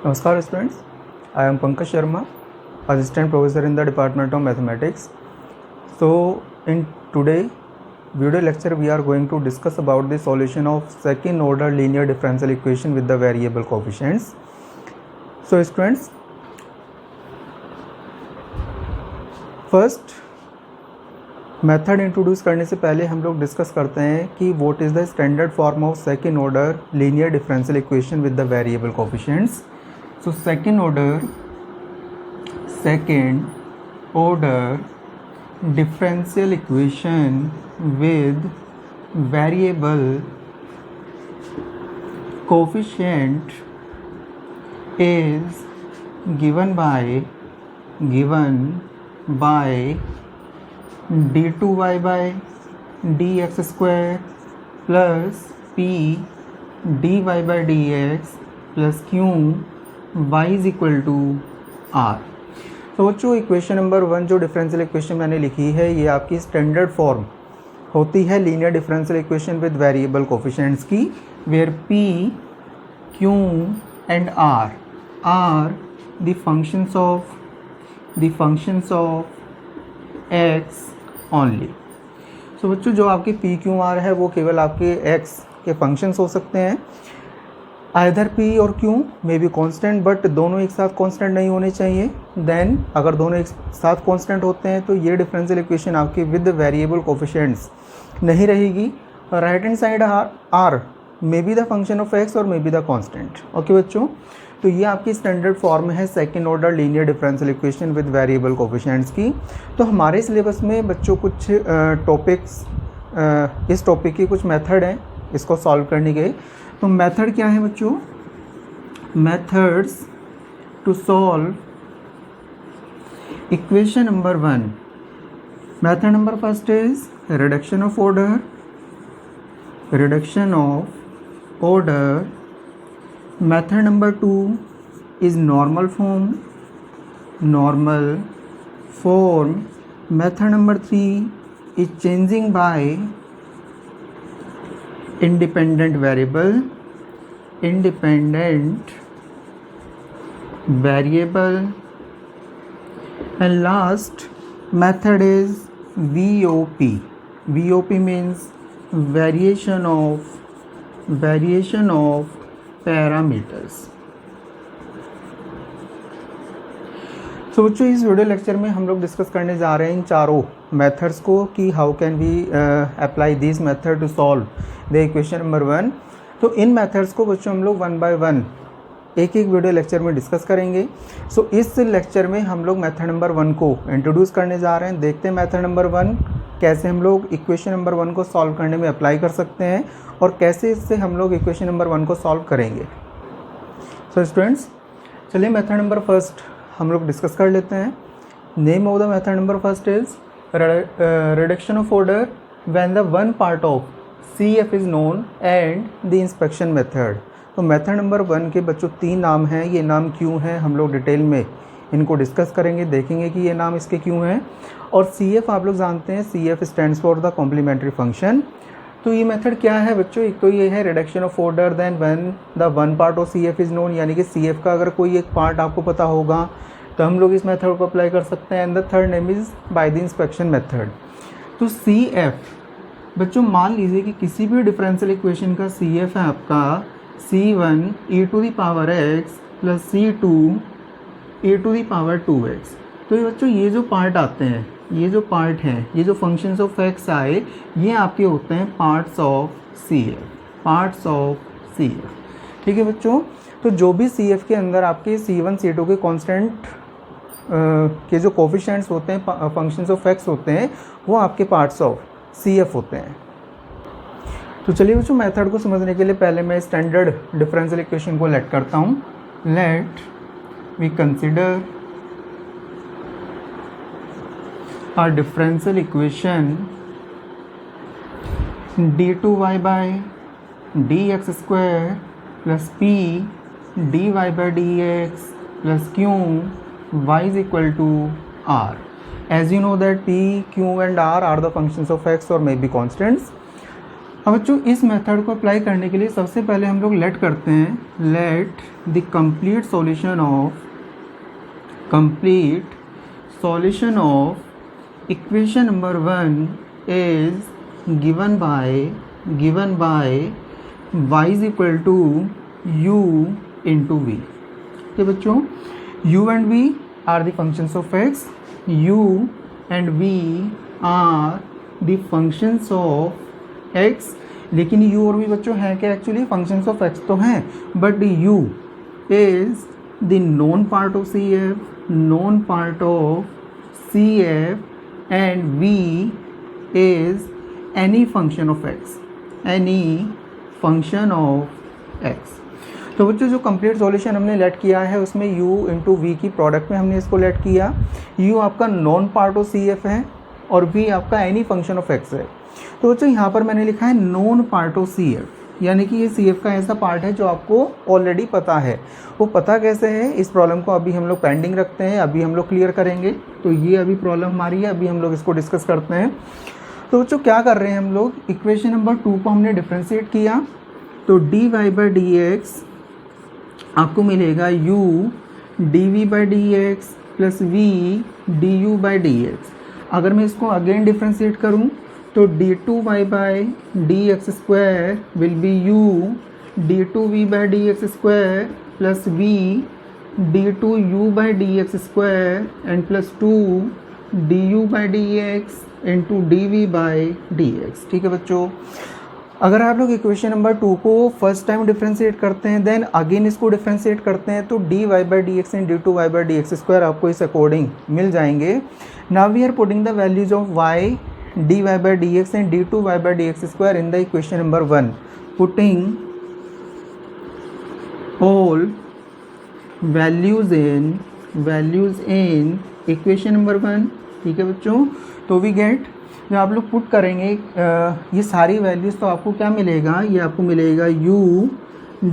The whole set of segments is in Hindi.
Namaskar students, I am Pankaj Sharma, Assistant Professor in the Department of Mathematics. So in today video lecture we are going to discuss about the solution of second order linear differential equation with the variable coefficients. So students, first method introduce करने से पहले हम लोग डिस्कस करते हैं कि what is the standard form of second order linear differential equation with the variable coefficients. So second order differential equation with variable coefficient is given by d2y by dx square plus p dy by dx plus q y is equal to r. तो बच्चों इक्वेशन नंबर 1 जो डिफरेंशियल इक्वेशन मैंने लिखी है ये आपकी स्टैंडर्ड फॉर्म होती है linear differential equation with variable coefficients की, where p q and r are the functions of x only. सो बच्चों जो आपके पी क्यू आर है वो केवल आपके x के फंक्शंस हो सकते हैं. आइदर p और q may be constant, but दोनों एक साथ कांस्टेंट नहीं होने चाहिए. देन अगर दोनों एक साथ कांस्टेंट होते हैं तो ये डिफरेंशियल इक्वेशन आपकी विद वेरिएबल कोफिशिएंट्स नहीं रहेगी. Right hand side r may be the function of x और may be the constant. Okay बच्चों, तो ये आपकी स्टैंडर्ड फॉर्म है second order linear differential equation with variable coefficients की. तो हमारे सिलेबस में बच्चों कुछ टॉपिक्स इस टॉपिक की कुछ मेथड हैं इसको सॉल्व करने के. तो मेथड क्या है बच्चों? Methods to solve equation number 1. Method number first is reduction of order. Method number 2 is normal form. Method number 3 is changing by independent variable. And last method is VOP. VOP means variation of parameters. So बच्चों इस वीडियो लेक्चर में हम लोग डिस्कस करने जा रहे हैं इन चारों मेथड्स को कि how can we apply this method to solve the equation number 1. तो इन मेथड्स को बच्चों हम लोग 1 by 1 एक वीडियो लेक्चर में डिस्कस करेंगे. सो इस लेक्चर में हम लोग मेथड नंबर 1 को इंट्रोड्यूस करने जा रहे हैं. देखते हैं मेथड नंबर 1 कैसे हम लोग इक्वेशन नंबर 1 को सॉल्व करने में अप्लाई कर सकते हैं और कैसे इससे हम लोग इक्वेशन नंबर 1 को सॉल्व करेंगे. सो स्टूडेंट्स, चलिए मेथड नंबर फर्स्ट हम लोग डिस्कस कर लेते हैं. Name of the method number first is reduction of order when the one part of CF is known and the inspection method. तो मेथड नंबर 1 के बच्चों 3 नाम हैं. ये नाम क्यों हैं हम लोग डिटेल में इनको डिस्कस करेंगे, देखेंगे कि ये नाम इसके क्यों हैं. और CF आप लोग जानते हैं, CF stands for the complementary function. तो ये मेथड क्या है बच्चों? एक तो ये है reduction of order then when the one part of CF is known, यानी कि CF का अगर कोई एक पार्ट आपको पता होगा तो हम लोग इस मेथड को अप्लाई कर सकते हैं. And the third name is by the inspection method. तो CF बच्चों मान लीजिए कि किसी भी डिफरेंशियल इक्वेशन का CF है आपका C1 e to the power x plus C2 e to the power 2x. तो ये बच्चों ये जो पार्ट आते हैं, ये जो पार्ट हैं, ये जो फंक्शंस ऑफ x आए, ये आपके होते हैं पार्ट्स ऑफ CF. ठीक है बच्चों, तो जो भी CF के अंदर आपके C1 C2 के कांस्टेंट के जो कोफिशिएंट्स होते हैं, फंक्शंस ऑफ x होते हैं, वो आपके पार्ट्स ऑफ CF होते हैं. तो चलिए बच्चों मेथड को समझने के लिए पहले मैं स्टैंडर्ड डिफरेंशियल इक्वेशन को लेट करता हूँ. Let we consider a differential equation d2y by dx square plus p dy by dx plus q y is equal to r. As you know that p, q and r are the functions of x or may be constants. अब बच्चों इस मेथड को अप्लाई करने के लिए सबसे पहले हम लोग लेट करते हैं, let the complete solution of equation number 1 is given by y is equal to u into v. तो बच्चों u and v are the functions of x, u and v are the functions of x, लेकिन u और v बच्चों हैं क्या एक्चुअली फंक्शंस ऑफ x तो हैं, but u is the non part of CF and v is any function of x। तो बच्चों जो कंप्लीट सॉल्यूशन हमने लेट किया है उसमें u इंटू वी की प्रोडक्ट में हमने इसको लेट किया। u आपका नॉन पार्ट ऑफ CF है और v आपका एनी फंक्शन ऑफ x है। तो बच्चों यहाँ पर मैंने लिखा है नॉन पार्ट ऑफ CF, यानी कि ये CF का ऐसा पार्ट है जो आपको ऑलरेडी पता है। वो पता कैसे है, इस प्रॉब्लम को अभी हम लोग पेंडिंग रखते हैं, अभी हम लोग क्लियर करेंगे। तो ये अभी प्रॉब्लम हमारी है, अभी हम लोग इसको डिस्कस करते हैं। तो बच्चों क्या कर रहे हैं हम लोग, इक्वेशन नंबर 2 को हमने डिफ्रेंशिएट किया, तो dy बाई डी एक्स आपको मिलेगा u dv by d x plus v du by d x. अगर मैं इसको अगेन डिफ्रेंशिएट करूं तो d2y by d x square will B u d2v by d x square plus v d2u by d x square and plus 2 du by d x into dv by d x. ठीक है बच्चों, अगर आप लोग इक्वेशन नंबर 2 को फर्स्ट टाइम डिफ्रेंशिएट करते हैं देन अगेन इसको डिफ्रेंशिएट करते हैं तो dy by d x and d2y by d x square आपको इस अकॉर्डिंग मिल जाएंगे। Now we are putting the values of y dy by d x and d2y by d x square in the equation number 1, putting all values in equation number 1। ठीक है बच्चों, तो वी गेट, जब आप लोग पुट करेंगे ये सारी वैल्यूज़ तो आपको क्या मिलेगा, ये आपको मिलेगा u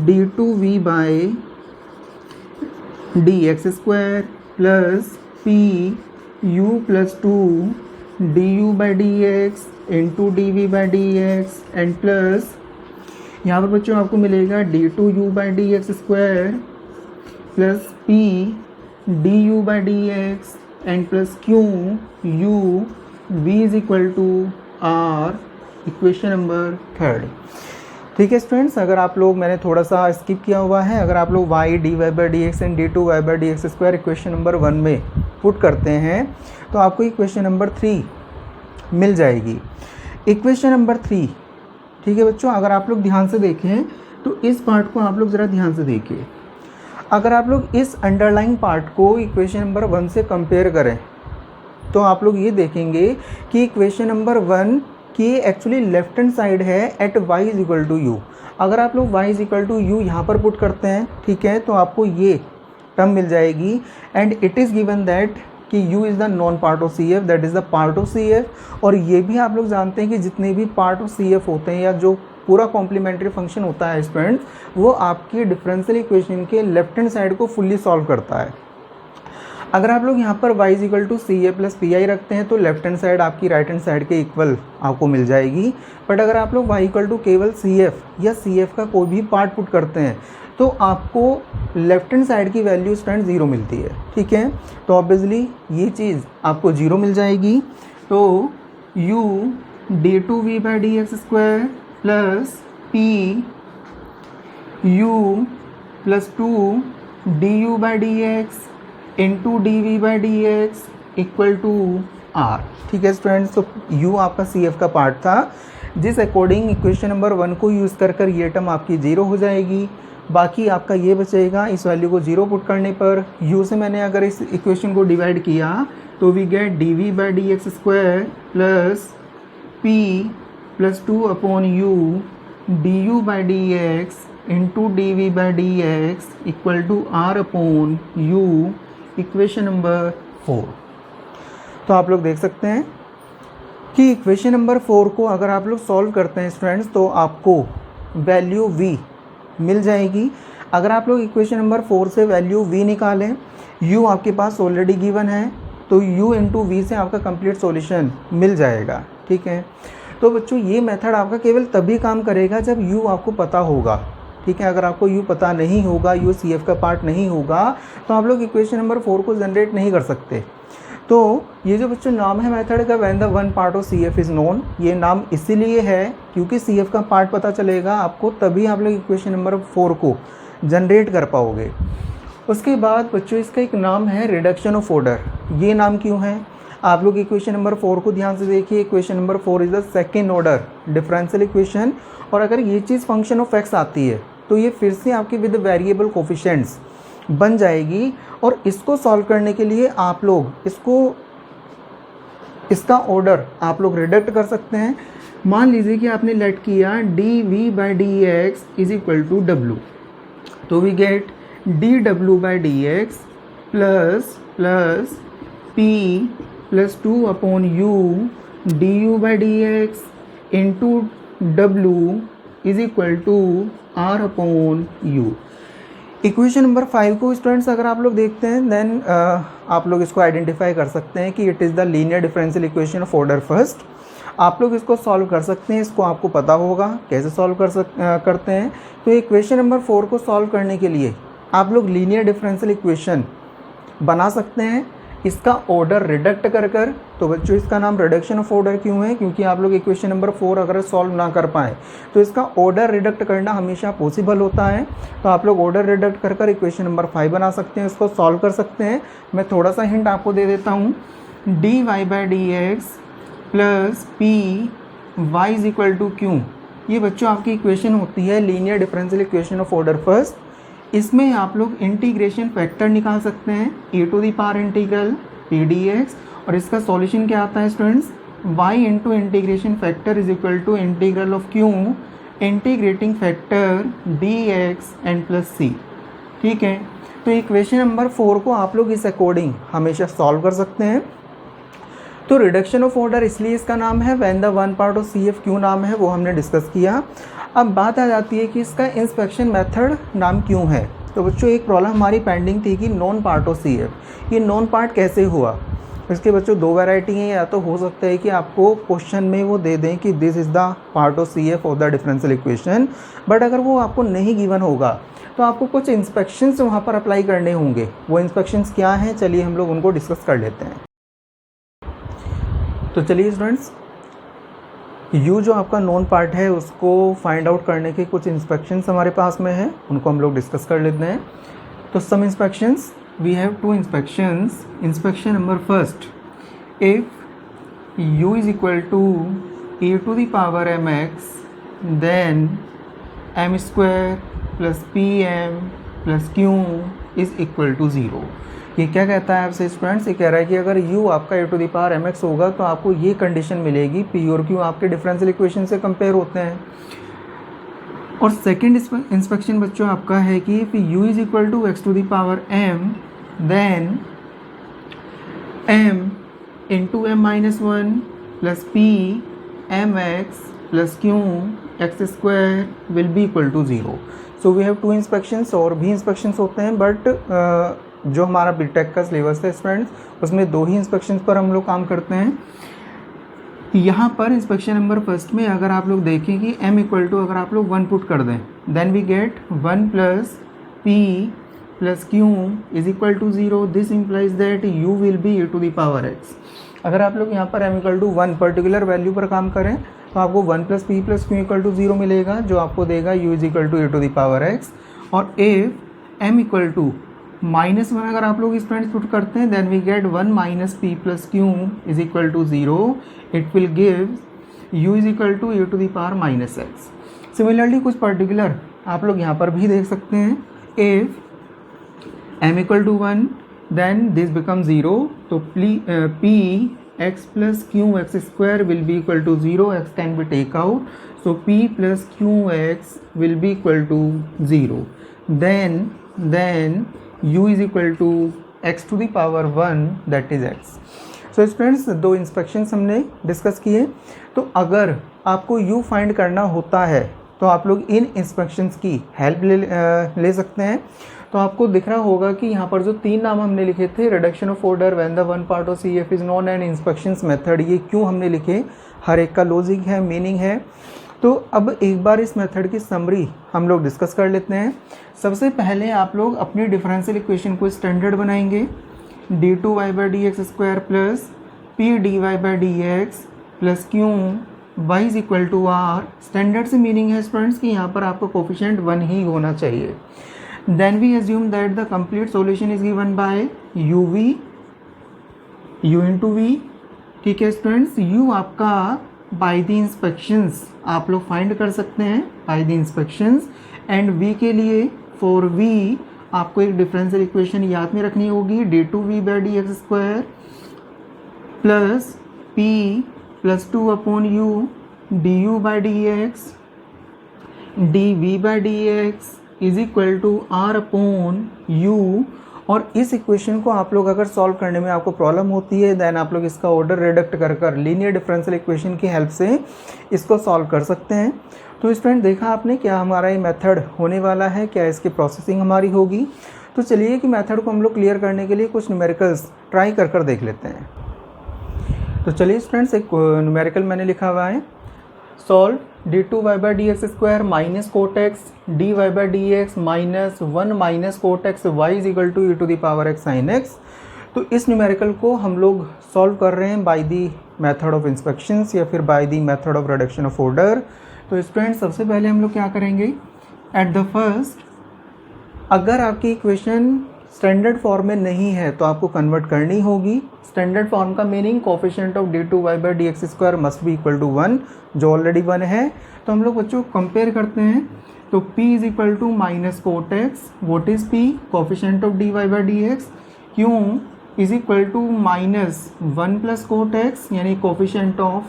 d2v by d x square plus p u plus 2 du by d x into dv by d x and plus यहाँ पर बच्चों आपको मिलेगा d2u by d x square plus p du by d x and plus q u v is equal to r, equation number 3। ठीक है स्टूडेंट्स, अगर आप लोग, मैंने थोड़ा सा स्किप किया हुआ है, अगर आप लोग y dy by d x and d2y by d x square equation number 1 में पुट करते हैं तो आपको इक्वेशन नंबर 3 मिल जाएगी। इक्वेशन नंबर 3, ठीक है बच्चों, अगर आप लोग ध्यान से देखें तो इस पार्ट को आप लोग ज़रा ध्यान से देखिए। अगर आप लोग इस अंडरलाइन पार्ट को इक्वेशन नंबर 1 से कंपेयर करें तो आप लोग ये देखेंगे कि इक्वेशन नंबर 1 की एक्चुअली लेफ्ट हैंड साइड है at y is equal to u. अगर आप लोग y is equal to u यहाँ पर पुट करते हैं, ठीक है, तो आपको ये टर्म मिल जाएगी and it is given that कि u is the non part of CF, that is the part of CF। और ये भी आप लोग जानते हैं कि जितने भी पार्ट ऑफ CF होते हैं या जो पूरा कॉम्प्लीमेंट्री फंक्शन होता है स्टूडेंट्स, वो आपकी डिफरेंशियल इक्वेशन के लेफ्ट हैंड साइड को फुल्ली सॉल्व करता है। अगर आप लोग यहाँ पर y is equal to C A plus P I रखते हैं तो लेफ्ट हैंड साइड आपकी राइट हैंड साइड के इक्वल आपको मिल जाएगी। बट अगर आप लोग y इक्वल टू केवल सी एफ या सी एफ का कोई भी पार्ट पुट करते हैं तो आपको लेफ्ट हैंड साइड की वैल्यू स्टूडेंट 0 मिलती है। ठीक है, तो ऑब्वियसली ये चीज़ आपको 0 मिल जाएगी। तो u d2v by d x square plus p u plus 2 du by d x into d by d x equal to r. ठीक है स्टूडेंट्स, तो u आपका सी एफ का पार्ट था, जिस अकॉर्डिंग इक्वेशन नंबर 1 को यूज़ कर ये टर्म आपकी 0 हो जाएगी। बाकी आपका ये बचेगा, इस वैल्यू को 0 पुट करने पर u से मैंने अगर इस इक्वेशन को डिवाइड किया तो we get d by d x square plus p plus 2 upon u d u by d x into d v by d x equal to r upon u, equation number 4। तो आप लोग देख सकते हैं कि इक्वेशन नंबर 4 को अगर आप लोग सॉल्व करते हैं स्टूडेंट्स तो आपको वैल्यू v मिल जाएगी। अगर आप लोग इक्वेशन नंबर 4 से वैल्यू v निकालें, u आपके पास ऑलरेडी गिवन है तो u इंटू वी से आपका कंप्लीट सॉल्यूशन मिल जाएगा। ठीक है, तो बच्चों ये मेथड आपका केवल तभी काम करेगा जब u आपको पता होगा, ठीक है। अगर आपको u पता नहीं होगा, u CF का पार्ट नहीं होगा, तो आप लोग इक्वेशन नंबर 4 को जनरेट नहीं कर सकते। तो ये जो बच्चों नाम है मेथड का, when the one part of CF is known, ये नाम इसीलिए है क्योंकि CF का पार्ट पता चलेगा आपको, तभी आप लोग इक्वेशन नंबर 4 को जनरेट कर पाओगे। उसके बाद बच्चों इसका एक नाम है रिडक्शन ऑफ ऑर्डर। ये नाम क्यों है? आप लोग इक्वेशन नंबर 4 को ध्यान से देखिए। Equation number 4 is the second order differential equation, और अगर ये चीज़ फंक्शन ऑफ एक्स आती है तो ये फिर से आपकी विद वेरिएबल कोफिशिएंट्स बन जाएगी। और इसको सॉल्व करने के लिए आप लोग इसका ऑर्डर आप लोग रिडक्ट कर सकते हैं। मान लीजिए कि आपने लेट किया dv/dx is equal to w, तो we get dw/dx plus p plus 2/u du/dx into w is equal to r/u। Equation number 5 को स्टूडेंट्स अगर आप लोग देखते हैं देन आप लोग इसको आइडेंटिफाई कर सकते हैं कि it is the linear differential equation of order first. आप लोग इसको सॉल्व कर सकते हैं, इसको आपको पता होगा कैसे सॉल्व करते हैं। तो इक्वेशन नंबर 4 को सॉल्व करने के लिए आप लोग लीनियर डिफरेंशियल इक्वेशन बना सकते हैं, इसका ऑर्डर रिडक्ट कर। तो बच्चों इसका नाम रिडक्शन ऑफ ऑर्डर क्यों है? क्योंकि आप लोग इक्वेशन नंबर 4 अगर सॉल्व ना कर पाएँ तो इसका ऑर्डर रिडक्ट करना हमेशा पॉसिबल होता है। तो आप लोग ऑर्डर रिडक्ट कर इक्वेशन नंबर 5 बना सकते हैं, इसको सॉल्व कर सकते हैं। मैं थोड़ा सा हिंट आपको दे देता हूँ। dy/dx plus p y is equal to q, ये बच्चों आपकी इक्वेशन होती है linear differential equation of order first. इसमें आप लोग इंटीग्रेशन फैक्टर निकाल सकते हैं e⁻इंटीग्रल p dx, और इसका सॉल्यूशन क्या आता है students? y into integration factor is equal to integral of q integrating factor dx and plus c, ठीक है। तो इक्वेशन नंबर 4 को आप लोग इस अकॉर्डिंग हमेशा सॉल्व कर सकते हैं। तो रिडक्शन ऑफ ऑर्डर इसलिए इसका नाम है, when the one part of CF क्यों नाम है वो हमने डिस्कस किया। अब बात आ जाती है कि इसका इंस्पेक्शन मेथड नाम क्यों है। तो बच्चों एक प्रॉब्लम हमारी पेंडिंग थी कि नॉन पार्ट ऑफ CF, ये नॉन पार्ट कैसे हुआ। इसके बच्चों दो वैरायटी हैं, या तो हो सकता है कि आपको क्वेश्चन में वो दे दें कि this is the part of CF of the differential equation, but अगर वो आपको नहीं गिवन होगा तो आपको कुछ इंस्पेक्शंस वहाँ पर अप्लाई करने होंगे। वो इंस्पेक्शंस क्या हैं, चलिए हम लोग उनको डिस्कस कर लेते हैं। तो चलिए स्टूडेंट्स, u जो आपका नॉन पार्ट है उसको फाइंड आउट करने के कुछ इंस्पेक्शंस हमारे पास में है, उनको हम लोग डिस्कस कर लेते हैं। तो some inspections, we have 2 inspections. Inspection number first, if u is equal to e⁻mx then m² plus pm plus q is equal to 0। ये क्या कहता है आपसे स्टूडेंट्स? ये कह रहा है कि अगर u आपका e⁻mx होगा तो आपको ये कंडीशन मिलेगी, p और q आपके डिफरेंशियल इक्वेशन से कंपेयर होते हैं। और सेकंड इंस्पेक्शन बच्चों आपका है कि u is equal to x⁻m then m into m-1 plus p mx plus q x² will be equal to 0। So we have 2 inspections, और भी इंस्पेक्शंस होते हैं, बट जो हमारा बीटेक का सिलेबस है स्टूडेंट्स उसमें 2 ही इंस्पेक्शंस पर हम लोग काम करते हैं। यहाँ पर इंस्पेक्शन नंबर फर्स्ट में अगर आप लोग देखें कि m इक्वल टू अगर आप लोग 1 पुट कर दें then we get 1 plus p plus q is equal to 0। This implies that u will be e⁻x। अगर आप लोग यहाँ पर m equal to 1 particular value पर काम करें तो आपको 1 plus p plus q equal to 0 मिलेगा, जो आपको देगा u is equal to e⁻x। और इफ m इक्वल टू -1 अगर आप लोग स्टूडेंट्स पुट करते हैं then we get 1 minus p plus q is equal to 0। It will give u is equal to e⁻−x। Similarly कुछ पर्टिकुलर आप लोग यहाँ पर भी देख सकते हैं। If m equal to 1 then this become 0, तो p x plus q x² will be equal to 0, x can be take out, so p plus qx will be equal to 0। Then u is equal to x⁻1 that is x। So students 2 inspections हमने डिस्कस किए। तो अगर आपको u फाइंड करना होता है तो आप लोग इन इंस्पेक्शंस की हेल्प ले सकते हैं। तो आपको दिख रहा होगा कि यहाँ पर जो 3 नाम हमने लिखे थे, reduction of order, when the one part of CF is non and inspections method, ये क्यों हमने लिखे, हर एक का लॉजिक है, मीनिंग है। तो अब एक बार इस मेथड की समरी हम लोग डिस्कस कर लेते हैं। सबसे पहले आप लोग अपनी डिफरेंशियल इक्वेशन को स्टैंडर्ड बनाएंगे, d2y/dx² plus p/dx plus q y is equal to r। Standard से मीनिंग है स्टूडेंट्स कि यहाँ पर आपका कोफिशिएंट 1 ही होना चाहिए। Then we assume that the complete solution is given by u into v। ठीक है स्टूडेंट्स, u आपका बाय द इंस्पेक्शंस आप लोग फाइंड कर सकते हैं, by the inspections. And v के लिए, फॉर v आपको एक डिफरेंशियल इक्वेशन याद में रखनी होगी, d2v/dx² plus p plus 2/u du/dx dv/dx is equal to r/u। और इस इक्वेशन को आप लोग अगर सॉल्व करने में आपको प्रॉब्लम होती है, देन आप लोग इसका ऑर्डर रिडक्ट कर लीनियर डिफरेंशियल इक्वेशन की हेल्प से इसको सॉल्व कर सकते हैं। तो स्टूडेंट देखा आपने क्या हमारा ये मेथड होने वाला है, क्या इसकी प्रोसेसिंग हमारी होगी। तो चलिए कि मेथड को हम लोग क्लियर करने के लिए कुछ न्यूमेरिकल्स ट्राई कर देख लेते हैं। तो चलिए स्टूडेंट्स, एक न्यूमेरिकल मैंने लिखा हुआ है, solve d2y/dx² minus cot x dy/dx minus 1 minus cot x y is equal to e⁻x sin x। तो इस न्यूमेरिकल को हम लोग सॉल्व कर रहे हैं by the method of inspections या फिर by the method of reduction of order. तो स्टूडेंट्स सबसे पहले हम लोग क्या करेंगे, एट द फर्स्ट अगर आपकी इक्वेशन स्टैंडर्ड फॉर्म में नहीं है तो आपको कन्वर्ट करनी होगी। स्टैंडर्ड फॉर्म का meaning coefficient of d2y/dx² must be equal to 1, जो ऑलरेडी 1 है। तो हम लोग बच्चों कंपेयर करते हैं, तो p is equal to minus cot x, what is p, coefficient of dy/dx, q is equal to minus 1 plus cot x यानी coefficient of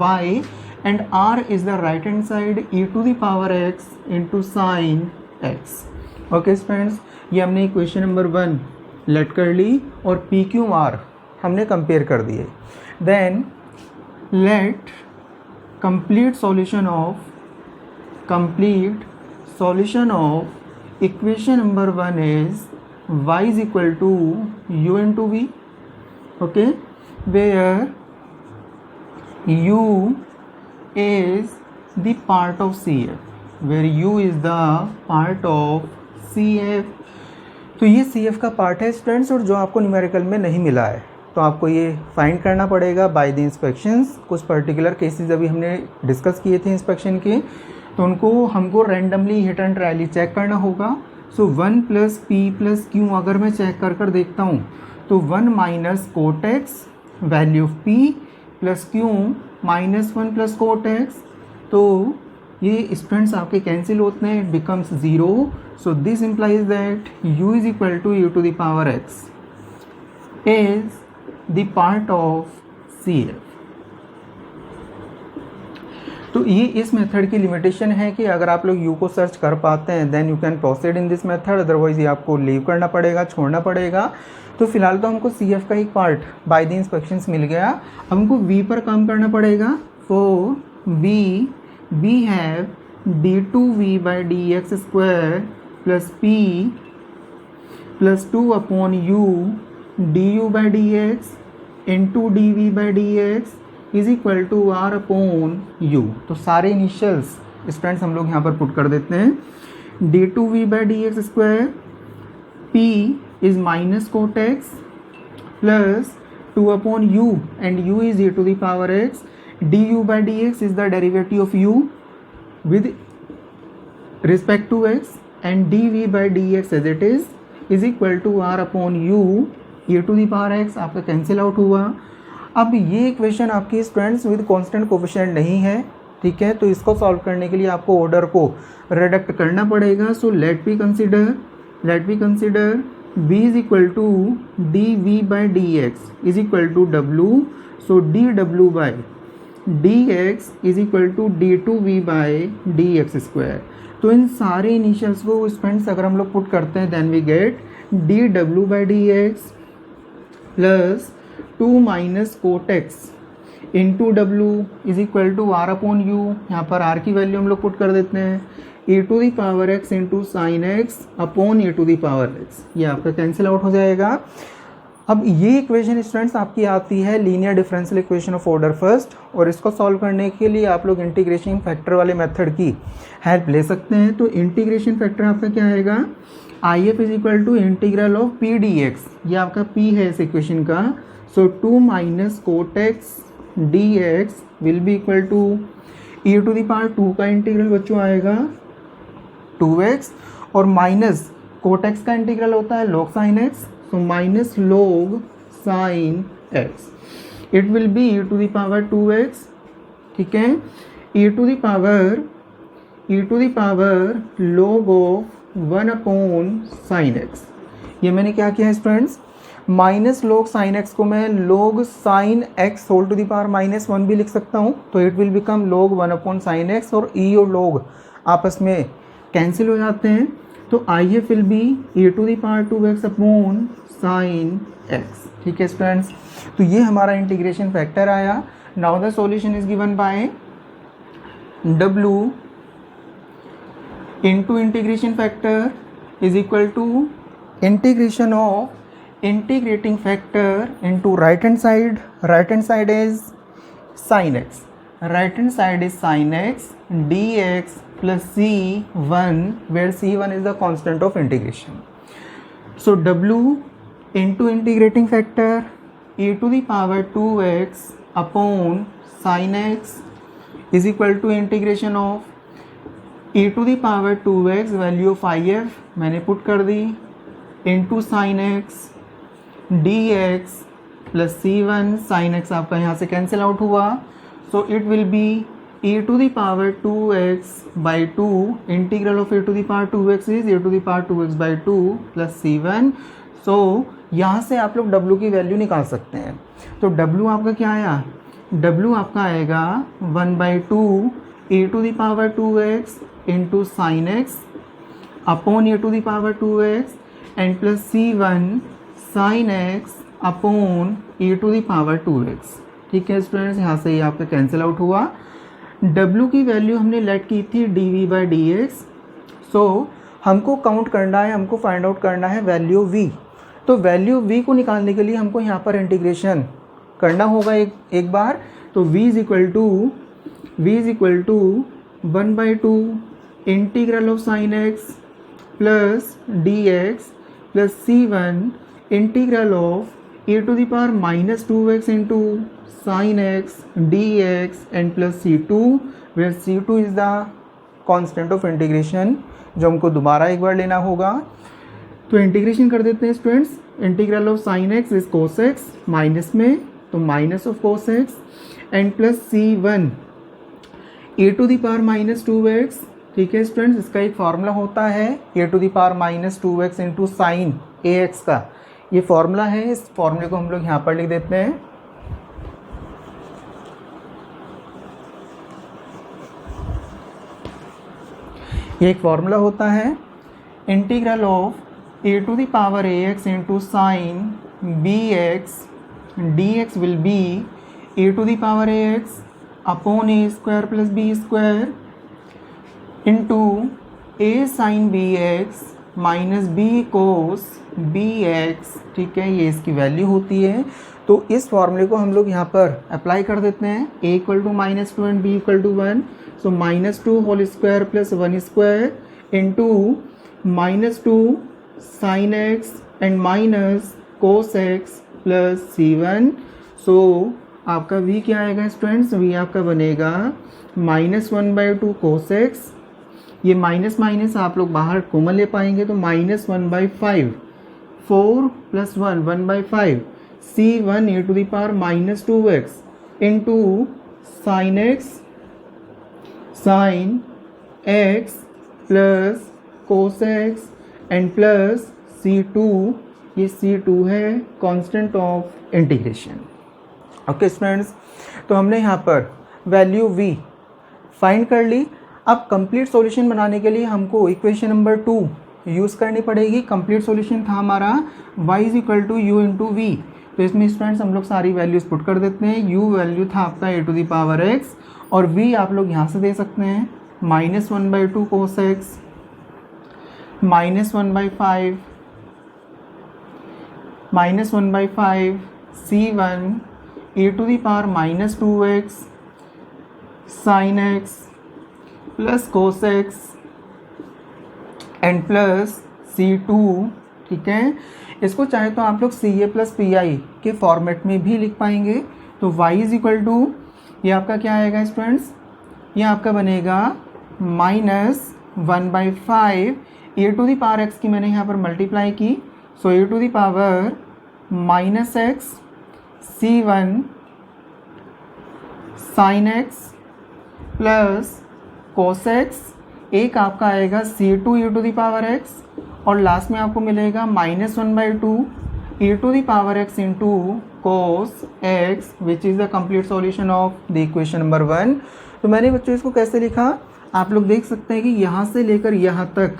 y, and r is the right hand side e⁻x into sine x। Okay students, ये हमने इक्वेशन नंबर 1 लेट कर ली और PQR हमने कंपेयर कर दिए। Then let complete solution of equation number 1 is y is equal to u into v, okay, where u is the part of CF, where u is the part of CF। तो ये CF का पार्ट है स्टूडेंट्स, और जो आपको न्यूमेरिकल में नहीं मिला है तो आपको ये फाइंड करना पड़ेगा बाय द इंस्पेक्शंस। कुछ पर्टिकुलर केसेस अभी हमने डिस्कस किए थे इंस्पेक्शन के, तो उनको हमको randomly hit and trially check करना होगा। So 1 plus p plus q अगर मैं चेक कर देखता हूँ तो 1 minus cot x value of p plus q minus 1 plus cot x, तो ये स्टूडेंट्स आपके कैंसिल होते हैं, it becomes 0। So this implies that u is equal to e⁻x is the part of CF। तो ये इस मेथड की लिमिटेशन है कि अगर आप लोग u को सर्च कर पाते हैं then you can proceed in this method, otherwise ये आपको लीव करना पड़ेगा, छोड़ना पड़ेगा। तो फिलहाल तो हमको CF का एक पार्ट बाय द इंस्पेक्शंस मिल गया, अब हमको v पर काम करना पड़ेगा। For v have d2v/dx² plus p plus 2/u du/dx into dv/dx is equal to r/u। तो सारे इनिशियल्स स्टूडेंट्स हम लोग यहाँ पर पुट कर देते हैं, d2v/dx², p is minus cot x plus 2/u and u is e⁻x, du/dx is the derivative of u with respect to x and dv/dx as it is equal to r/u e⁻x आपका कैंसिल आउट हुआ। अब ये इक्वेशन आपकी स्टूडेंट्स विद कांस्टेंट कोफिशिएंट नहीं है, ठीक है, तो इसको सॉल्व करने के लिए आपको ऑर्डर को रिडक्ट करना पड़ेगा। So let we consider v is equal to dv/dx is equal to w, so dw/dx is equal to d2v/dx²। तो इन सारे इनिशियल्स को स्टूडेंट्स अगर हम लोग पुट करते हैं then we get dw/dx plus 2 minus cot x into w is equal to r/u, यहाँ पर r की वैल्यू हम लोग पुट कर देते हैं, e to the power x into sine x upon e to the power x, ये आपका कैंसिल आउट हो जाएगा। अब ये इक्वेशन स्टूडेंट्स आपकी आती है linear differential equation of order first, और इसको सॉल्व करने के लिए आप लोग इंटीग्रेशन फैक्टर वाले मेथड की हेल्प ले सकते हैं। तो इंटीग्रेशन फैक्टर आपका क्या आएगा, I F is equal to integral of p d x, ये आपका पी है इस इक्वेशन का। So 2 minus cot x d x will be equal to e to the power 2 का इंटीग्रल बच्चों आएगा 2x, और माइनस कोट एक्स का इंटीग्रल होता है log sine x, so minus log sin x, it will be e to the power 2x, ठीक है, e to the power log of 1 upon sin x। ये मैंने क्या किया है students, minus log sin x को मैं log sin x whole to the power -1 भी लिख सकता हूँ, तो it will become log 1 upon sin x, और e और log आपस में कैंसिल हो जाते हैं, तो I F will be e to the power 2x upon sine x, ठीक है स्टूडेंट्स। तो ये हमारा इंटीग्रेशन फैक्टर आया। Now the solution is given by w into integration factor is equal to integration of integrating factor into right hand side is sine x, right hand side is sin x dx plus c1, where c1 is the constant of integration. So w into integrating factor e to the power 2x upon sin x is equal to integration of e to the power 2x, value of if मैंने पुट कर दी, into sin x dx plus c1, sin x आपका यहाँ से कैंसिल आउट हुआ, so it will be e to the power 2x by 2, integral of e to the power 2x is e to the power 2x by 2 plus c1। so यहाँ से आप लोग w की वैल्यू निकाल सकते हैं। तो w आपका क्या आया, w आपका आएगा 1 by 2 e to the power 2x into sin x upon e to the power 2x and plus c1 sin x upon e to the power 2x, ठीक है स्टूडेंट्स। यहाँ से ये आपका कैंसिल आउट हुआ। W की वैल्यू हमने लेट की थी dv बाई dx, सो हमको काउंट करना है, हमको फाइंड आउट करना है वैल्यू v। तो वैल्यू v को निकालने के लिए हमको यहाँ पर इंटीग्रेशन करना होगा एक बार। तो v is equal to 1 by 2 integral of sine x plus d x plus c1 integral of e to the power -2x into sin x dx and plus c2, where c2 is the constant of integration, जो हमको दोबारा एक बार लेना होगा। तो इंटीग्रेशन कर देते हैं students. Integral of sine x is cos x, minus में तो minus of cos x and plus c1 e to the power -2x, ठीक है स्टूडेंट्स। इसका एक फॉर्मूला होता है e to the power -2x into sign ax का, ये फॉर्मूला है। इस फॉर्मूले को हम लोग यहाँ पर लिख देते हैं। ये एक फॉर्मूला होता है, integral of e to the power ax into sine bx dx will be e to the power ax upon a square plus b square into a sine bx minus b cos bx, ठीक है, ये इसकी वैल्यू होती है। तो इस फॉर्मूले को हम लोग यहाँ पर अप्लाई कर देते हैं। a equal to -2 and b equal to 1, so -2 whole square plus 1 square into -2 sine x and minus cos x plus c1। So आपका v क्या आएगा स्टूडेंट्स, v आपका बनेगा -1 बाई 2 कोस एक्स, ये माइनस माइनस आप लोग बाहर कॉमन ले पाएंगे, तो -1 by 5, 4 plus 1 by 5 c1 e to the power -2x into sine x plus cos x and plus c2, ये c2 है constant of integration. Okay students, तो हमने यहाँ पर वैल्यू v फाइंड कर ली। अब कंप्लीट सॉल्यूशन बनाने के लिए हमको इक्वेशन नंबर 2 यूज़ करनी पड़ेगी। कंप्लीट सॉल्यूशन था हमारा y is equal to u into v, तो इसमें स्टूडेंट्स हम लोग सारी वैल्यूज पुट कर देते हैं। u वैल्यू था आपका a to the power x और v आप लोग यहाँ से दे सकते हैं -1/2 cos x, -1/5 c1 e to the power -2x sin x plus cos x and plus c2। ठीक है, इसको चाहे तो आप लोग CA प्लस PI के फॉर्मेट में भी लिख पाएंगे। तो y इज इक्वल टू, ये आपका क्या आएगा स्टूडेंट्स, ये आपका बनेगा -1/5 e to the power x की मैंने यहाँ पर मल्टीप्लाई की, so e to the power -x c1 sin x plus cos x, एक आपका आएगा c2 e to the power x और लास्ट में आपको मिलेगा -1/2 e to the power x into cos x which is the complete solution of the equation number 1। तो मैंने बच्चों इसको कैसे लिखा, आप लोग देख सकते हैं कि यहाँ से लेकर यहाँ तक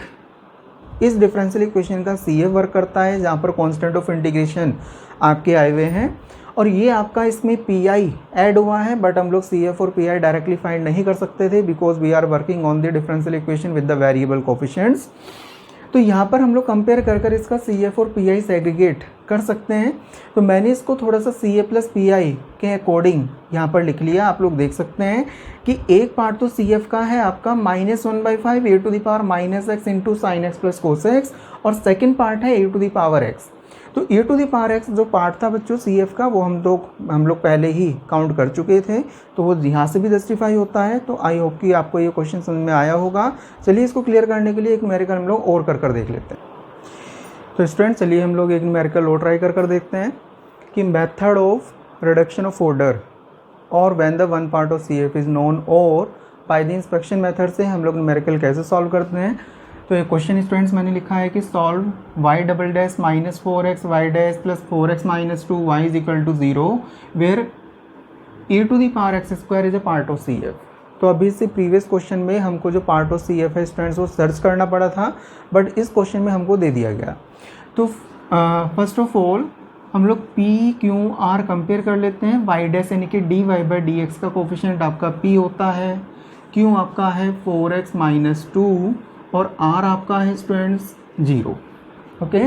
इस डिफरेंशियल इक्वेशन का CF वर्क करता है, जहाँ पर कांस्टेंट ऑफ इंटीग्रेशन आपके आए हुए हैं, और ये आपका इसमें PI ऐड हुआ है, बट हम लोग CF और PI डायरेक्टली फाइंड नहीं कर सकते थे because we are working on the differential equation with the variable coefficients. तो यहाँ पर हम लोग कंपेयर कर कर इसका CF और PI सेग्रीगेट कर सकते हैं। तो मैंने इसको थोड़ा सा CA प्लस PI के अकॉर्डिंग यहाँ पर लिख लिया। आप लोग देख सकते हैं कि एक पार्ट तो CF का है आपका -1/5 e to the power -x into sine x plus cos x, और सेकेंड पार्ट है e to the power x। तो e to the power x जो पार्ट था बच्चों CF का, वो हम लोग पहले ही काउंट कर चुके थे, तो वो यहाँ से भी जस्टिफाई होता है। तो आई होप कि आपको ये क्वेश्चन समझ में आया होगा। चलिए इसको क्लियर करने के लिए एक न्यूमेरिकल हम लोग और कर देख लेते हैं। तो स्टूडेंट चलिए हम लोग एक न्यूमेरिकल और ट्राई कर देखते हैं कि method of reduction of order और when the one part of CF is known और बाय द इंस्पेक्शन मेथड से हम लोग न्यूमेरिकल कैसे सॉल्व करते हैं। तो ये क्वेश्चन स्टूडेंट्स मैंने लिखा है कि solve y double dash -4x y dash plus 4x -2 y is equal to 0 where e to the power x square is a part of CF। तो अभी से प्रीवियस क्वेश्चन में हमको जो पार्ट ऑफ CF है स्टूडेंट्स वो सर्च करना पड़ा था, बट इस क्वेश्चन में हमको दे दिया गया। तो फर्स्ट ऑफ ऑल हम लोग P Q R कंपेयर कर लेते हैं। y डैश यानी कि dy/dx का कोफिशिएंट आपका P होता है, Q आपका है 4x -2 और R आपका है स्टूडेंट्स 0। ओके,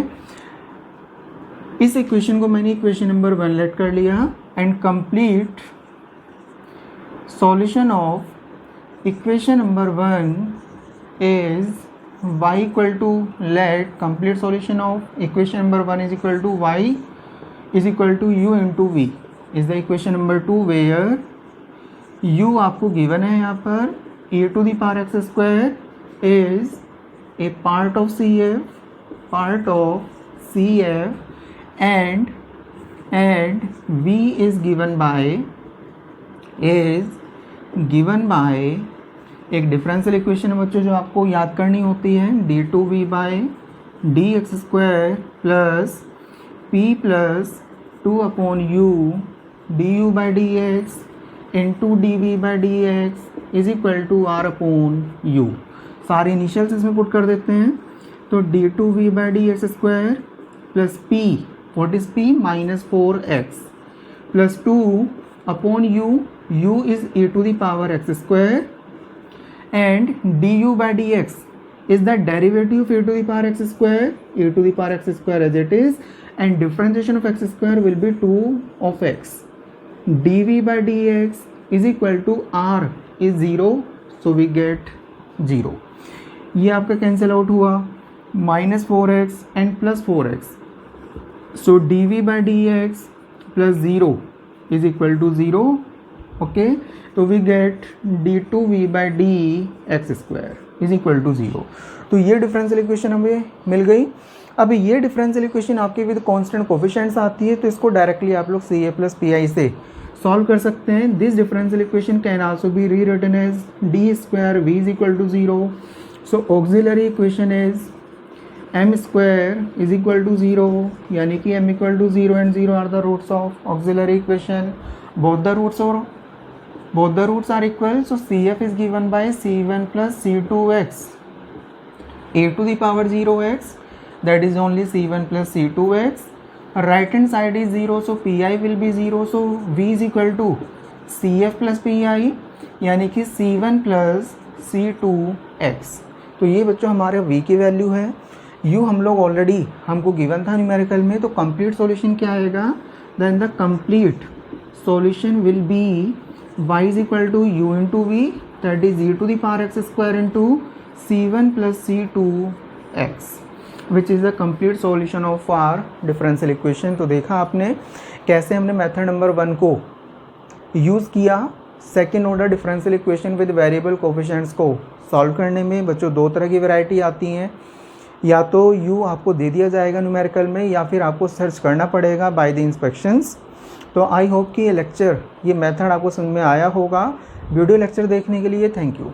इस इक्वेशन को मैंने इक्वेशन नंबर 1 लेट कर लिया and complete solution of equation number 1 is y equal to, let complete solution of equation number 1 is equal to y is equal to u into v is the equation number 2 where u आपको गिवन है यहाँ पर e to the power x square is a part of CF and V is given by एक डिफरेंशियल इक्वेशन है बच्चों जो आपको याद करनी होती है, d2v/dx square plus p plus 2/u du/dx into dv/dx is equal to r/u। सारे इनिशियल्स इसमें पुट कर देते हैं। तो d2v/dx square plus p, what is p, -4x plus 2/u, u is e to the power x square and du/dx is the derivative of e to the power x square, e to the power x square as it is, and differentiation of x square will be 2 x। dv/dx is equal to r is 0, so we get 0। ये आपका कैंसिल आउट हुआ, -4x and plus 4x, so dv/dx plus 0 is equal to 0। Okay, तो we get d2v/dx square is equal to 0। तो ये डिफरेंशियल इक्वेशन हमें मिल गई। अब ये डिफरेंशियल इक्वेशन आपके विद कांस्टेंट कोफिशिएंट्स आती है, तो इसको डायरेक्टली आप लोग CA प्लस PI से सॉल्व कर सकते हैं। This differential equation can also be rewritten as d square v is equal to 0। So auxiliary equation is m square is equal to 0, यानी कि m equal to 0 and 0 are the roots of auxiliary equation. Both the roots are equal, so CF is given bye C1 plus C2x a to the power 0x, that is only C1 plus C2x. Right hand side is 0, so PI will be 0, so V is equal to CF plus PI, यानी कि C1 plus C2x। तो ये बच्चों हमारे v की वैल्यू है, u हम लोग ऑलरेडी हमको गिवन था न्यूमेरिकल में, तो कंप्लीट सॉल्यूशन क्या आएगा, then the complete solution will be y is equal to u into v, that is e to the power x square into C1 plus C2x which is the complete solution of our differential equation. तो देखा आपने कैसे हमने मेथड नंबर 1 को यूज़ किया second order differential equation with variable coefficients को सॉल्व करने में। बच्चों दो तरह की वैरायटी आती हैं, या तो u आपको दे दिया जाएगा न्यूमेरिकल में, या फिर आपको सर्च करना पड़ेगा बाय द इंस्पेक्शंस। तो आई होप कि ये लेक्चर, ये मेथड आपको समझ में आया होगा। वीडियो लेक्चर देखने के लिए थैंक यू।